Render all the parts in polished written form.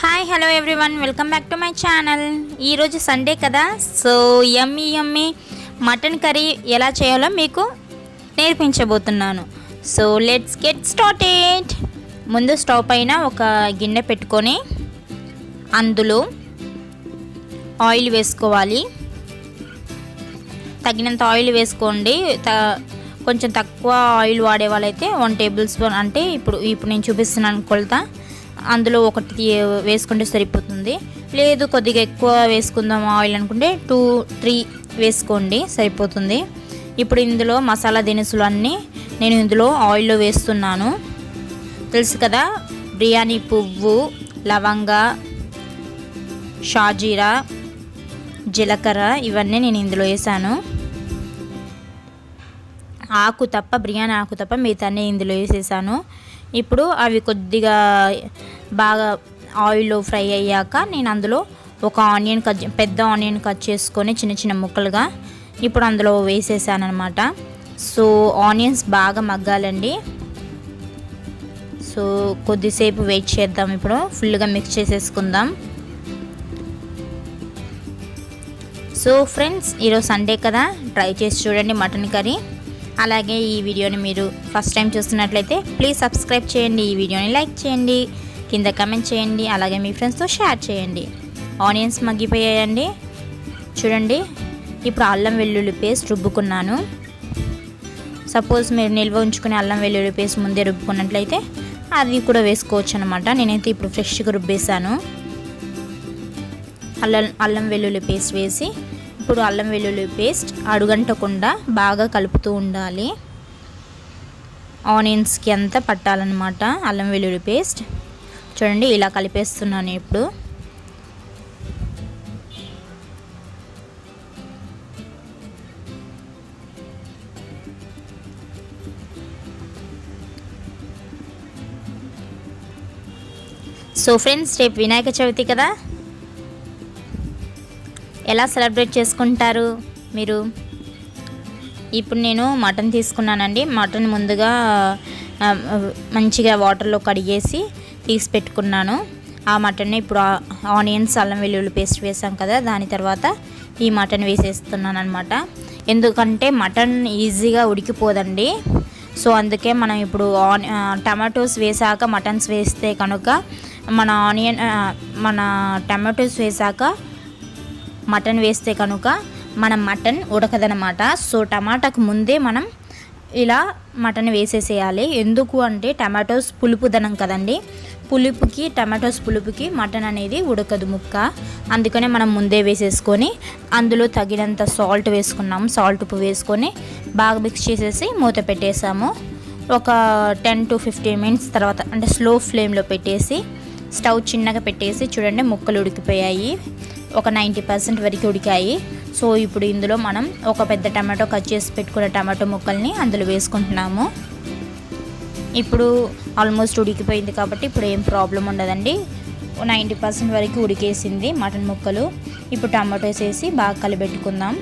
Hi hello everyone, welcome back to my channel. ఈరోజు Sunday కదా, so yummy mutton curry ఎలా చేయాలో మీకు నేర్పించబోతున్నాను. So let's get started. ముందు స్టవ్ పైన ఒక గిన్నె పెట్టుకొని అందులో ఆయిల్ వేసుకోవాలి. తగినంత ఆయిల్ వేసుకోండి. కొంచెం తక్కువ ఆయిల్ వాడే వాళ్ళైతే 1 టేబుల్ స్పూన్, అంటే ఇప్పుడు నేను చూపిస్తున్నాను కొలత, అందులో ఒకటి వేసుకుంటే సరిపోతుంది. లేదు కొద్దిగా ఎక్కువ వేసుకుందాం ఆయిల్ అనుకుంటే 2-3 వేసుకోండి, సరిపోతుంది. ఇప్పుడు ఇందులో మసాలా దినుసులు అన్నీ నేను ఇందులో ఆయిల్లో వేస్తున్నాను. తెలుసు కదా, బిర్యానీ పువ్వు, లవంగ, షాజీరా, జీలకర్ర, ఇవన్నీ నేను ఇందులో వేసాను. ఆకు తప్ప, బిర్యానీ ఆకు తప్ప మిగతాన్ని ఇందులో వేసేసాను. ఇప్పుడు అవి కొద్దిగా బాగా ఆయిల్లో ఫ్రై అయ్యాక నేను అందులో ఒక పెద్ద ఆనియన్ కట్ చేసుకొని చిన్న చిన్న ముక్కలుగా ఇప్పుడు అందులో వేసేసాను అనమాట. సో ఆనియన్స్ బాగా మగ్గాలండి. సో కొద్దిసేపు వెయిట్ చేద్దాం. ఇప్పుడు ఫుల్గా మిక్స్ చేసేసుకుందాం. సో ఫ్రెండ్స్, ఈరోజు సండే కదా, ట్రై చేసి చూడండి మటన్ కర్రీ. అలాగే ఈ వీడియోని మీరు ఫస్ట్ టైం చూస్తున్నట్లయితే ప్లీజ్ సబ్స్క్రైబ్ చేయండి, ఈ వీడియోని లైక్ చేయండి, కింద కమెంట్ చేయండి, అలాగే మీ ఫ్రెండ్స్తో షేర్ చేయండి. ఆనియన్స్ మగ్గిపోయాయండి చూడండి. ఇప్పుడు అల్లం వెల్లుల్లి పేస్ట్ రుబ్బుకున్నాను. సపోజ్ మీరు నిల్వ ఉంచుకునే అల్లం వెల్లుల్లి పేస్ట్ ముందే రుబ్బుకున్నట్లయితే అది కూడా వేసుకోవచ్చు అనమాట. నేనైతే ఇప్పుడు ఫ్రెష్గా రుబ్బేశాను. అల్లం వెల్లుల్లి పేస్ట్ వేసి ఇప్పుడు అల్లం వెల్లుల్లి పేస్ట్ అడుగంటకుండా బాగా కలుపుతూ ఉండాలి. ఆనియన్స్కి అంతా పట్టాలన్నమాట అల్లం వెల్లుల్లి పేస్ట్. చూడండి, ఇలా కలిపేస్తున్నాను. ఇప్పుడు సో ఫ్రెండ్స్, రేపు వినాయక చవితి కదా, ఎలా సెలబ్రేట్ చేసుకుంటారు మీరు? ఇప్పుడు నేను మటన్ తీసుకున్నానండి. మటన్ ముందుగా మంచిగా వాటర్లో కడిగేసి తీసి పెట్టుకున్నాను. ఆ మటన్ని ఇప్పుడు ఆనియన్స్, అల్లం వెల్లుల్లి పేస్ట్ వేసాం కదా, దాని తర్వాత ఈ మటన్ వేసేస్తున్నాను అనమాట. ఎందుకంటే మటన్ ఈజీగా ఉడికిపోదండి. సో అందుకే మనం ఇప్పుడు టమాటోస్ వేసాక మటన్స్ వేస్తే కనుక మన టమాటోస్ వేసాక మటన్ వేస్తే కనుక మన మటన్ ఉడకదనమాట. సో టమాటాకు ముందే మనం ఇలా మటన్ వేసేసేయాలి. ఎందుకు అంటే టమాటోస్ పులుపుదనం కదండి, టమాటోస్ పులుపుకి మటన్ అనేది ఉడకదు ముక్క. అందుకనే మనం ముందే వేసేసుకొని అందులో తగినంత సాల్ట్ వేసుకున్నాము. సాల్ట్ ఉప్పు వేసుకొని బాగా మిక్స్ చేసేసి మూత పెట్టేసాము. ఒక 10 to 15 మినిట్స్ తర్వాత, అంటే స్లో ఫ్లేమ్లో పెట్టేసి స్టవ్ చిన్నగా పెట్టేసి చూడండి, ముక్కలు ఉడికిపోయాయి. ఒక 90% వరకు ఉడికాయి. సో ఇప్పుడు ఇందులో మనం ఒక పెద్ద టమాటో కట్ చేసి పెట్టుకున్న టమాటో ముక్కల్ని అందులో వేసుకుంటున్నాము. ఇప్పుడు ఆల్మోస్ట్ ఉడికిపోయింది కాబట్టి ఇప్పుడు ఏం ప్రాబ్లం ఉండదండి. 90% వరకు ఉడికేసింది మటన్ ముక్కలు. ఇప్పుడు టమాటోస్ వేసి బాగా కలిపెట్టుకుందాం.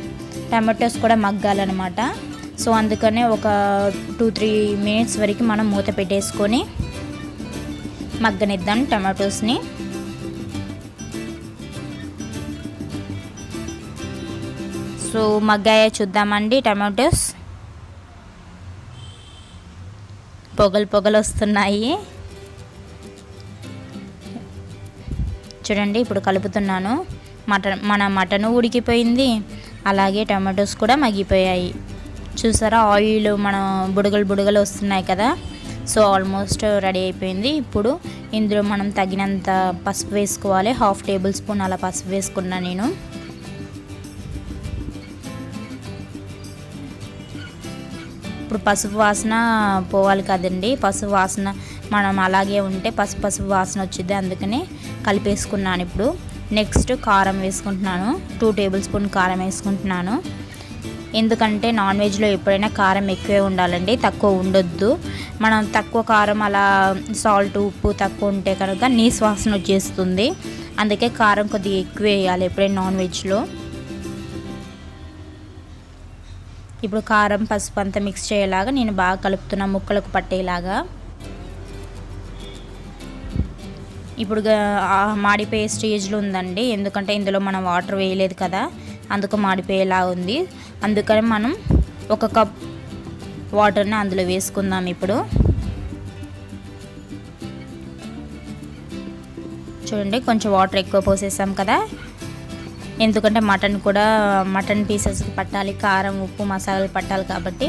టమాటోస్ కూడా మగ్గాలన్నమాట. సో అందుకనే ఒక 2-3 మినిట్స్ వరకు మనం మూత పెట్టేసుకొని మగ్గనిద్దాం టమాటోస్ని. సో మగ్గాయ చూద్దామండి. టమాటోస్ పొగలు వస్తున్నాయి చూడండి. ఇప్పుడు కలుపుతున్నాను. మన మటన్ ఉడికిపోయింది, అలాగే టమాటోస్ కూడా మగ్గిపోయాయి. చూసారా, ఆయిల్ మన బుడగలు వస్తున్నాయి కదా. సో ఆల్మోస్ట్ రెడీ అయిపోయింది. ఇప్పుడు ఇందులో మనం తగినంత పసుపు వేసుకోవాలి. 1/2 టేబుల్ స్పూన్ అలా పసుపు వేసుకున్నా నేను. ఇప్పుడు పసుపు వాసన పోవాలి కదండి, పసుపు వాసన మనం అలాగే ఉంటే పసుపు వాసన వచ్చింది, అందుకని కలిపేసుకున్నాను. ఇప్పుడు నెక్స్ట్ కారం వేసుకుంటున్నాను. 2 టేబుల్ స్పూన్ కారం వేసుకుంటున్నాను. ఎందుకంటే నాన్ వెజ్లో ఎప్పుడైనా కారం ఎక్కువే ఉండాలండి, తక్కువ ఉండొద్దు. మనం తక్కువ కారం, అలా సాల్ట్ ఉప్పు తక్కువ ఉంటే కనుక నీసు వాసన వచ్చేస్తుంది. అందుకే కారం కొద్దిగా ఎక్కువ వేయాలి ఎప్పుడైనా నాన్ వెజ్లో. ఇప్పుడు కారం పసుపు అంతా మిక్స్ చేయేలాగా నేను బాగా కలుపుతున్నా, ముక్కలకు పట్టేలాగా. ఇప్పుడు మాడిపోయే స్టేజ్లో ఉందండి, ఎందుకంటే ఇందులో మనం వాటర్ వేయలేదు కదా, అందుకు మాడిపోయేలా ఉంది. అందుకని మనం 1 కప్ వాటర్ని అందులో వేసుకుందాం. ఇప్పుడు చూడండి, కొంచెం వాటర్ ఎక్కువ పోసేసాం కదా, ఎందుకంటే మటన్ పీసెస్కి పట్టాలి, కారం ఉప్పు మసాలాలు పట్టాలి కాబట్టి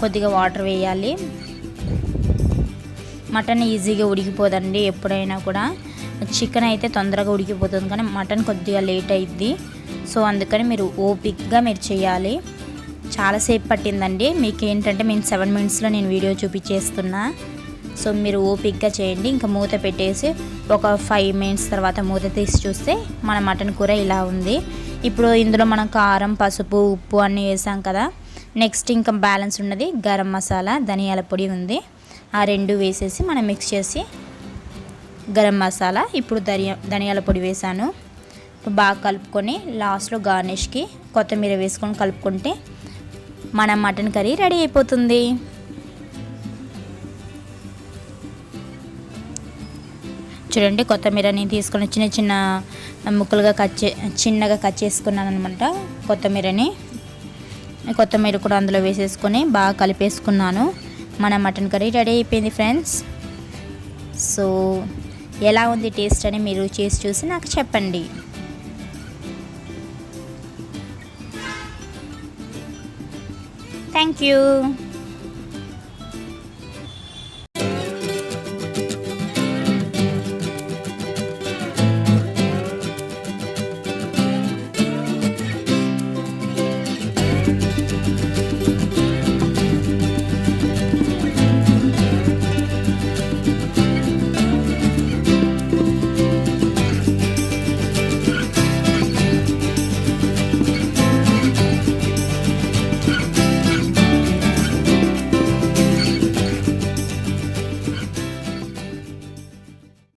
కొద్దిగా వాటర్ వేయాలి. మటన్ ఈజీగా ఉడికిపోదండి, ఎప్పుడైనా కూడా. చికెన్ అయితే తొందరగా ఉడికిపోతుంది, కానీ మటన్ కొద్దిగా లేట్ అయ్యిద్ది. సో అందుకని మీరు ఓపిక్గా మీరు చేయాలి. చాలాసేపు పట్టిందండి, మీకు ఏంటంటే మేము 7 మినిట్స్లో నేను వీడియో చూపించేస్తున్నా. సో మీరు ఓపిక్గా చేయండి. ఇంకా మూత పెట్టేసి ఒక 5 మినిట్స్ తర్వాత మూత తీసి చూస్తే మన మటన్ కూర ఇలా ఉంది. ఇప్పుడు ఇందులో మనం కారం పసుపు ఉప్పు అన్నీ వేసాం కదా. నెక్స్ట్ ఇంకా బ్యాలెన్స్ ఉన్నది గరం మసాలా ధనియాల పొడి ఉంది. ఆ 2 వేసేసి మనం మిక్స్ చేసి గరం మసాలా ఇప్పుడు ధనియాల పొడి వేసాను. బాగా కలుపుకొని లాస్ట్లో గార్నిష్కి కొత్తిమీర వేసుకొని కలుపుకుంటే మన మటన్ కర్రీ రెడీ అయిపోతుంది. చూడండి, కొత్తిమీరని తీసుకొని చిన్న చిన్న ముక్కలుగా చిన్నగా కట్ చేసుకున్నాను అనమాట. కొత్తిమీర కూడా అందులో వేసేసుకొని బాగా కలిపేసుకున్నాను. మన మటన్ కర్రీ రెడీ అయిపోయింది ఫ్రెండ్స్. సో ఎలా ఉంది టేస్ట్ అని మీరు చేసి చూసి నాకు చెప్పండి. Thank you.